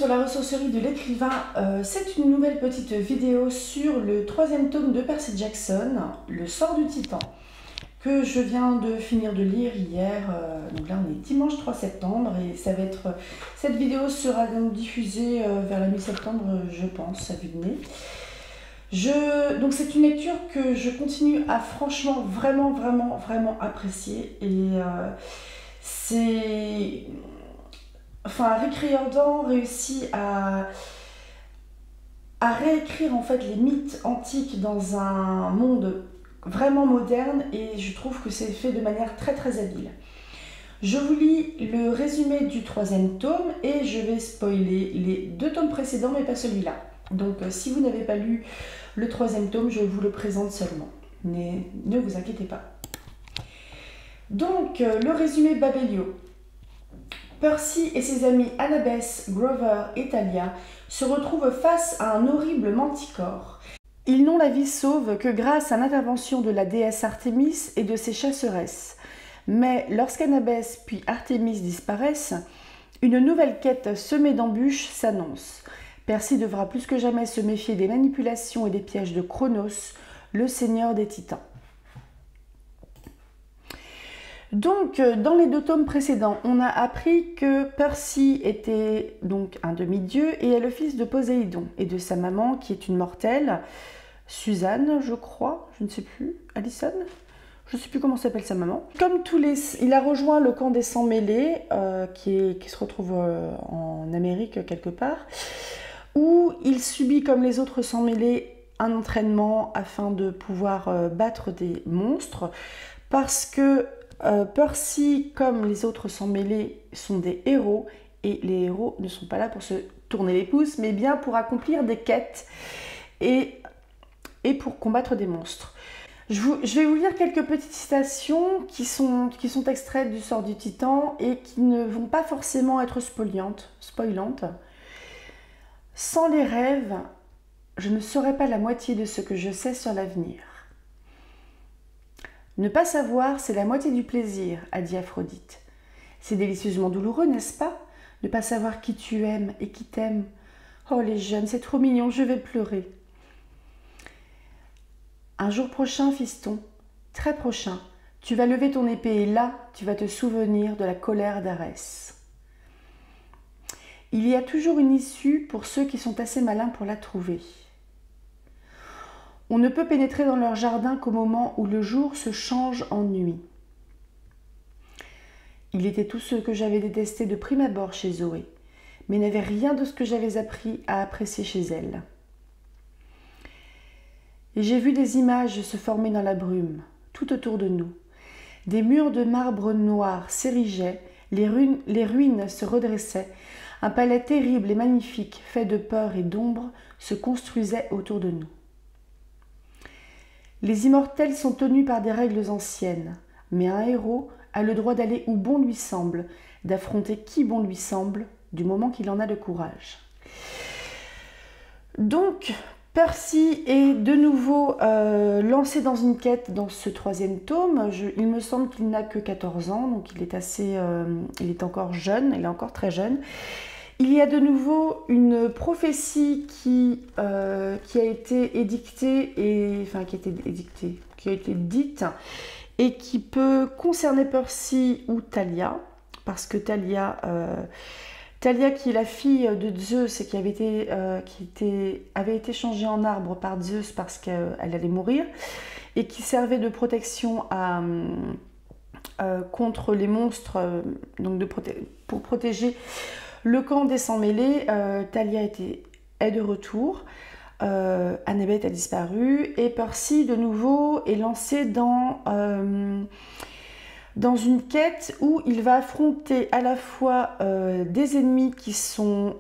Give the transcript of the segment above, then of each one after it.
sur la ressourcerie de l'écrivain. C'est une nouvelle petite vidéo sur le 3e tome de Percy Jackson, Le sort du Titan, que je viens de finir de lire hier. Donc là on est dimanche 3 septembre et ça va être, cette vidéo sera donc diffusée vers la mi-septembre, je pense, à vue de nez. Donc c'est une lecture que je continue à franchement vraiment apprécier et c'est... Enfin, Rick Riordan réussit à réécrire en fait les mythes antiques dans un monde vraiment moderne et je trouve que c'est fait de manière très habile. Je vous lis le résumé du 3e tome et je vais spoiler les 2 tomes précédents mais pas celui-là. Donc si vous n'avez pas lu le 3e tome, je vous le présente seulement. Mais ne vous inquiétez pas. Donc le résumé Babelio. Percy et ses amis Annabeth, Grover et Thalia se retrouvent face à un horrible manticore. Ils n'ont la vie sauve que grâce à l'intervention de la déesse Artémis et de ses chasseresses. Mais lorsqu'Annabeth puis Artémis disparaissent, une nouvelle quête semée d'embûches s'annonce. Percy devra plus que jamais se méfier des manipulations et des pièges de Chronos, le seigneur des titans. Donc, dans les 2 tomes précédents, on a appris que Percy était donc un demi-dieu et est le fils de Poséidon et de sa maman qui est une mortelle, Suzanne, je crois, je ne sais plus, Alison, je ne sais plus comment s'appelle sa maman. Comme tous les... Il a rejoint le camp des Sans-Mêlés, qui se retrouve en Amérique quelque part, où il subit comme les autres Sans-Mêlés un entraînement afin de pouvoir battre des monstres, parce que Percy, comme les autres Sans-Mêlés, sont des héros et les héros ne sont pas là pour se tourner les pouces mais bien pour accomplir des quêtes et pour combattre des monstres. Je vais vous lire quelques petites citations qui sont extraites du sort du Titan et qui ne vont pas forcément être spoilantes. Sans les rêves, je ne saurais pas la moitié de ce que je sais sur l'avenir. Ne pas savoir, c'est la moitié du plaisir, a dit Aphrodite. C'est délicieusement douloureux, n'est-ce pas? Ne pas savoir qui tu aimes et qui t'aime. Oh les jeunes, c'est trop mignon, je vais pleurer. Un jour prochain, fiston, très prochain, tu vas lever ton épée et là, tu vas te souvenir de la colère d'Arès. Il y a toujours une issue pour ceux qui sont assez malins pour la trouver. On ne peut pénétrer dans leur jardin qu'au moment où le jour se change en nuit. Il était tout ce que j'avais détesté de prime abord chez Zoé, mais n'avait rien de ce que j'avais appris à apprécier chez elle. Et j'ai vu des images se former dans la brume, tout autour de nous. Des murs de marbre noir s'érigeaient, les ruines se redressaient, un palais terrible et magnifique, fait de peur et d'ombre, se construisait autour de nous. Les immortels sont tenus par des règles anciennes, mais un héros a le droit d'aller où bon lui semble, d'affronter qui bon lui semble, du moment qu'il en a le courage. Donc, Percy est de nouveau lancé dans une quête dans ce 3e tome. Il me semble qu'il n'a que 14 ans, donc il est encore jeune, il est encore très jeune. Il y a de nouveau une prophétie qui a été édictée, qui a été dite et qui peut concerner Percy ou Thalia, parce que Thalia qui est la fille de Zeus et qui avait été changée en arbre par Zeus parce qu'elle allait mourir et qui servait de protection contre les monstres, donc pour protéger le camp des Sans-Mêlés. Thalia est de retour, Annabeth a disparu et Percy de nouveau est lancé dans une quête où il va affronter à la fois des ennemis qui sont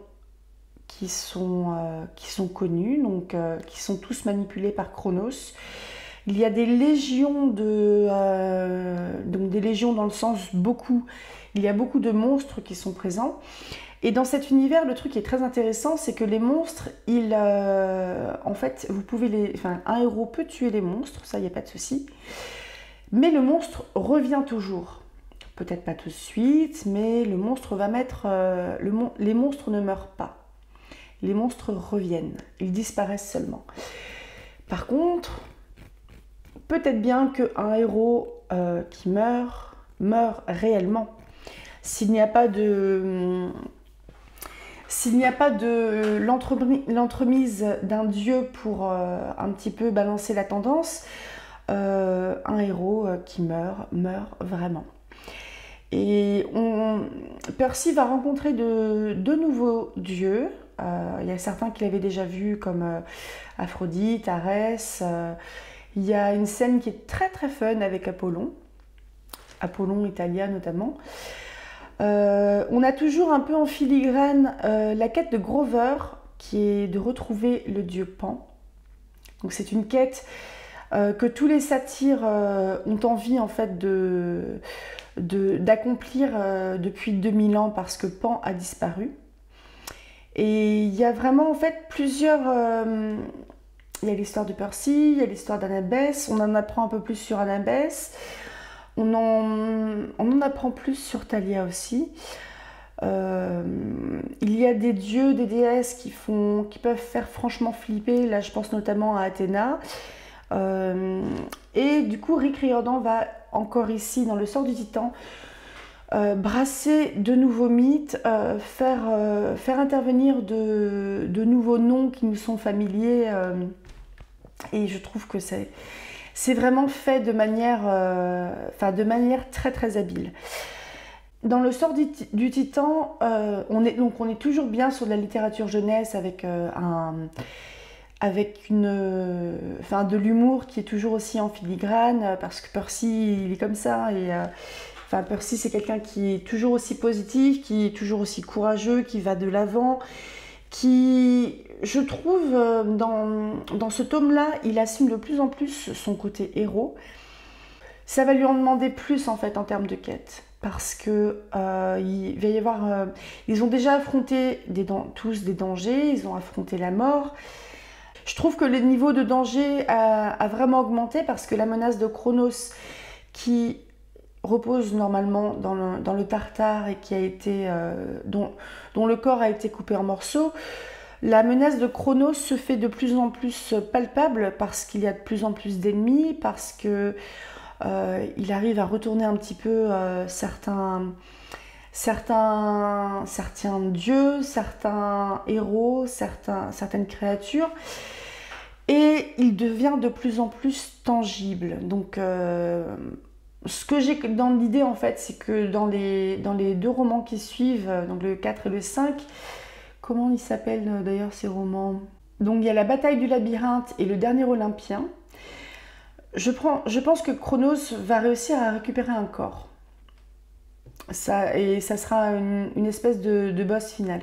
connus, donc qui sont tous manipulés par Chronos. Il y a des légions donc des légions dans le sens il y a beaucoup de monstres qui sont présents. Et dans cet univers, le truc qui est très intéressant, c'est que les monstres, en fait, un héros peut tuer les monstres, ça, il n'y a pas de souci. Mais le monstre revient toujours. Peut-être pas tout de suite, mais le monstre va mettre... les monstres ne meurent pas. les monstres reviennent, ils disparaissent seulement. Par contre, peut-être bien qu'un héros qui meurt réellement. S'il n'y a pas de l'entremise d'un dieu pour un petit peu balancer la tendance, un héros qui meurt vraiment. Et Percy va rencontrer de nouveaux dieux. Il y a certains qu'il avait déjà vus comme Aphrodite, Arès. Il y a une scène qui est très très fun avec Apollon Italia notamment. On a toujours un peu en filigrane la quête de Grover, qui est de retrouver le dieu Pan. Donc c'est une quête que tous les satyres ont envie en fait d'accomplir depuis 2000 ans parce que Pan a disparu. Et il y a vraiment en fait plusieurs... il y a l'histoire de Percy, il y a l'histoire d'Annabeth, on en apprend un peu plus sur Annabeth. On en apprend plus sur Thalia aussi. Il y a des dieux, des déesses qui peuvent faire franchement flipper. Là, je pense notamment à Athéna. Et du coup, Rick Riordan va encore ici, dans le sort du Titan, brasser de nouveaux mythes, faire intervenir de nouveaux noms qui nous sont familiers. Et je trouve que c'est vraiment fait de manière très très habile. Dans le sort du Titan, on est toujours bien sur de la littérature jeunesse avec de l'humour qui est toujours aussi en filigrane, parce que Percy il est comme ça. Et Percy c'est quelqu'un qui est toujours aussi positif, qui est toujours aussi courageux, qui va de l'avant, qui, je trouve, dans ce tome-là, il assume de plus en plus son côté héros. Ça va lui en demander plus en fait en termes de quête, parce que il va y avoir, ils ont déjà affronté tous des dangers, ils ont affronté la mort. Je trouve que le niveau de danger a vraiment augmenté parce que la menace de Chronos, qui repose normalement dans le Tartare et qui a été, dont le corps a été coupé en morceaux, la menace de Chronos se fait de plus en plus palpable parce qu'il y a de plus en plus d'ennemis, parce que il arrive à retourner un petit peu certains dieux, certains héros, certaines créatures, et il devient de plus en plus tangible. Donc ce que j'ai dans l'idée en fait, c'est que dans les deux romans qui suivent, donc le 4 et le 5, comment ils s'appellent d'ailleurs ces romans? Donc il y a la bataille du labyrinthe et le dernier Olympien. Je pense que Chronos va réussir à récupérer un corps. Ça sera une espèce de boss final.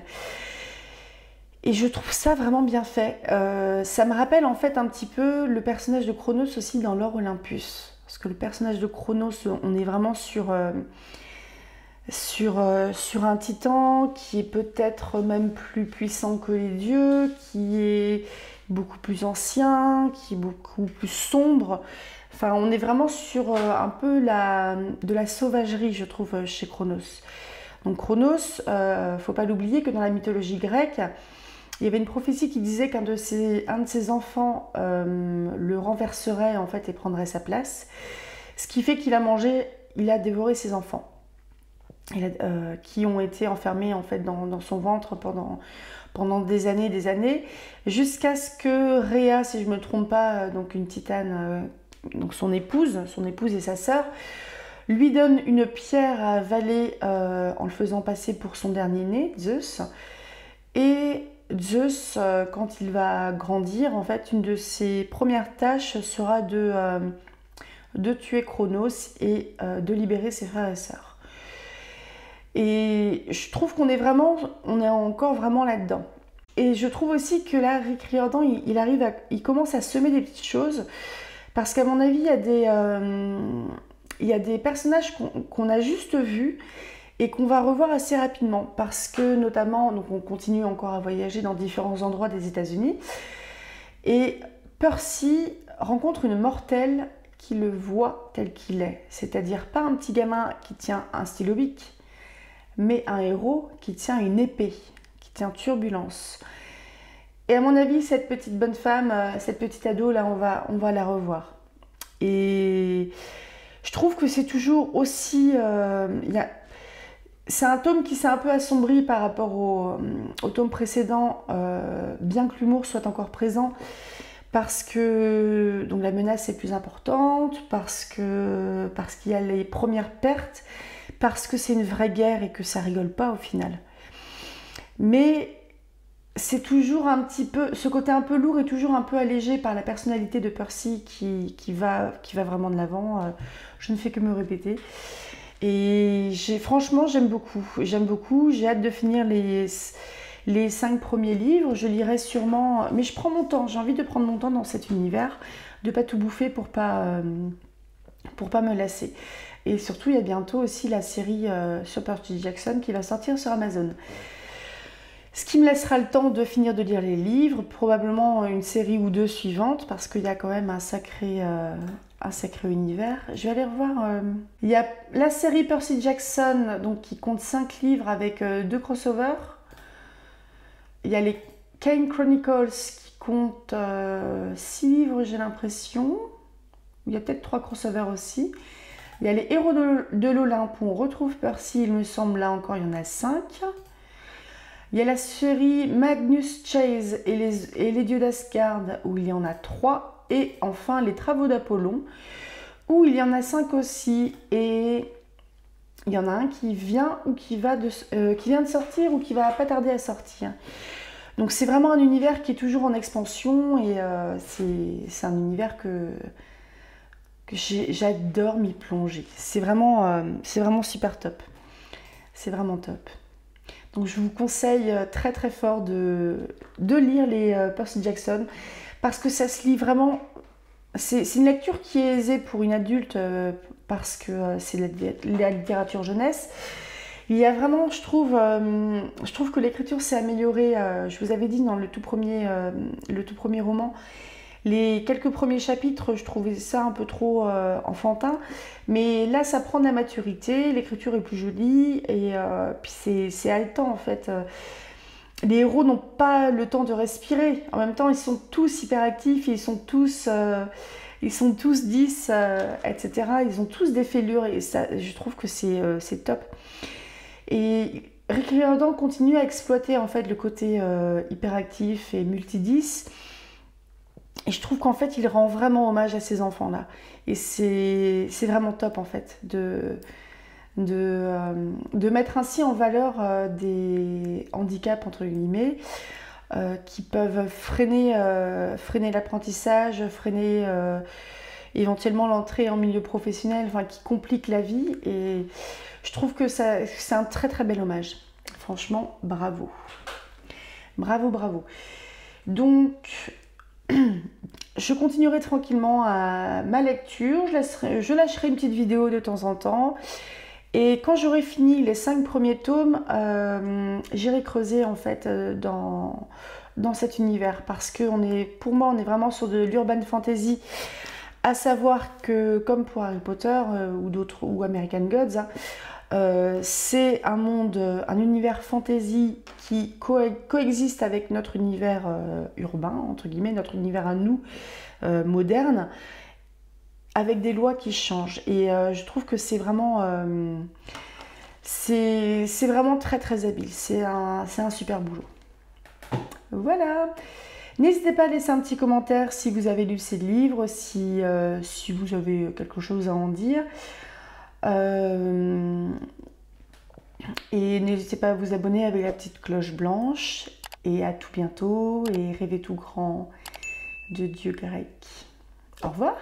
Et je trouve ça vraiment bien fait. Ça me rappelle en fait un petit peu le personnage de Chronos aussi dans l'Or Olympus. Parce que le personnage de Chronos, on est vraiment sur un titan qui est peut-être même plus puissant que les dieux, qui est beaucoup plus ancien, qui est beaucoup plus sombre. Enfin, on est vraiment sur un peu de la sauvagerie, je trouve, chez Chronos. Donc Chronos, faut pas l'oublier que dans la mythologie grecque, il y avait une prophétie qui disait qu'un de ses enfants le renverserait en fait et prendrait sa place. Ce qui fait qu'il a dévoré ses enfants. Qui ont été enfermés en fait dans son ventre pendant des années, jusqu'à ce que Rhea, si je ne me trompe pas, donc une titane, donc son épouse et sa sœur, lui donne une pierre à avaler en le faisant passer pour son dernier né, Zeus. Et Zeus, quand il va grandir, en fait, une de ses premières tâches sera de tuer Chronos et de libérer ses frères et sœurs. Et je trouve on est encore vraiment là-dedans. Et je trouve aussi que là, Rick Riordan, il commence à semer des petites choses, parce qu'à mon avis, il y a des personnages qu'on a juste vus et qu'on va revoir assez rapidement, parce que notamment, donc on continue encore à voyager dans différents endroits des États-Unis, et Percy rencontre une mortelle qui le voit tel qu'il est, c'est-à-dire pas un petit gamin qui tient un stylo bic, mais un héros qui tient une épée, qui tient Turbulence. Et à mon avis, cette petite bonne femme, cette petite ado, là, on va la revoir. Et je trouve que c'est toujours aussi... c'est un tome qui s'est un peu assombri par rapport au tome précédent, bien que l'humour soit encore présent, parce que donc, la menace est plus importante, parce qu'il y a les premières pertes, parce que c'est une vraie guerre et que ça rigole pas au final. Mais c'est toujours un petit peu, ce côté un peu lourd est toujours un peu allégé par la personnalité de Percy qui va vraiment de l'avant. Je ne fais que me répéter. Et franchement, j'aime beaucoup. J'ai hâte de finir les 5 premiers livres. Je lirai sûrement, mais je prends mon temps. J'ai envie de prendre mon temps dans cet univers, de pas tout bouffer pour pas me lasser. Et surtout, il y a bientôt aussi la série sur Percy Jackson qui va sortir sur Amazon. Ce qui me laissera le temps de finir de lire les livres, probablement une série ou deux suivantes, parce qu'il y a quand même un sacré univers. Je vais aller revoir. Il y a la série Percy Jackson, donc, qui compte 5 livres avec 2 crossovers. Il y a les Kane Chronicles qui comptent 6 livres, j'ai l'impression. Il y a peut-être 3 crossovers aussi. Il y a les Héros de l'Olympe où on retrouve Percy, il me semble, là encore, il y en a 5. Il y a la série Magnus Chase et les Dieux d'Asgard où il y en a 3. Et enfin les Travaux d'Apollon où il y en a 5 aussi. Et il y en a un qui vient ou qui vient de sortir ou qui va pas tarder à sortir. Donc c'est vraiment un univers qui est toujours en expansion et c'est un univers que j'adore m'y plonger. C'est vraiment super top. C'est vraiment top. Donc je vous conseille très très fort de lire les Percy Jackson parce que ça se lit vraiment... C'est une lecture qui est aisée pour une adulte parce que c'est la littérature jeunesse. Il y a vraiment, je trouve que l'écriture s'est améliorée. Je vous avais dit dans le tout premier roman, les quelques premiers chapitres, je trouvais ça un peu trop enfantin. Mais là, ça prend de la maturité, l'écriture est plus jolie et puis c'est haletant en fait. Les héros n'ont pas le temps de respirer. En même temps, ils sont tous hyperactifs, ils sont tous 10, etc. Ils ont tous des fêlures et ça, je trouve que c'est top. Et Rick Riordan continue à exploiter en fait le côté hyperactif et multi-10. Et je trouve qu'en fait, il rend vraiment hommage à ces enfants-là. Et c'est vraiment top en fait de mettre ainsi en valeur des handicaps entre guillemets qui peuvent freiner l'apprentissage, freiner éventuellement l'entrée en milieu professionnel, enfin qui compliquent la vie. Et je trouve que c'est un très très bel hommage. Franchement, bravo. Bravo, bravo. Donc, je continuerai tranquillement à ma lecture. Je lâcherai une petite vidéo de temps en temps. Et quand j'aurai fini les 5 premiers tomes, j'irai creuser en fait dans cet univers. Parce que pour moi, on est vraiment sur de l'urban fantasy. À savoir que, comme pour Harry Potter ou American Gods, c'est un univers fantasy qui coexiste avec notre univers urbain, entre guillemets, notre univers à nous, moderne, avec des lois qui changent. Et je trouve que c'est vraiment très très habile. C'est un super boulot. Voilà. N'hésitez pas à laisser un petit commentaire si vous avez lu ces livres, si vous avez quelque chose à en dire. Et n'hésitez pas à vous abonner avec la petite cloche blanche. Et à tout bientôt et rêvez tout grand de Dieu grec. Au revoir.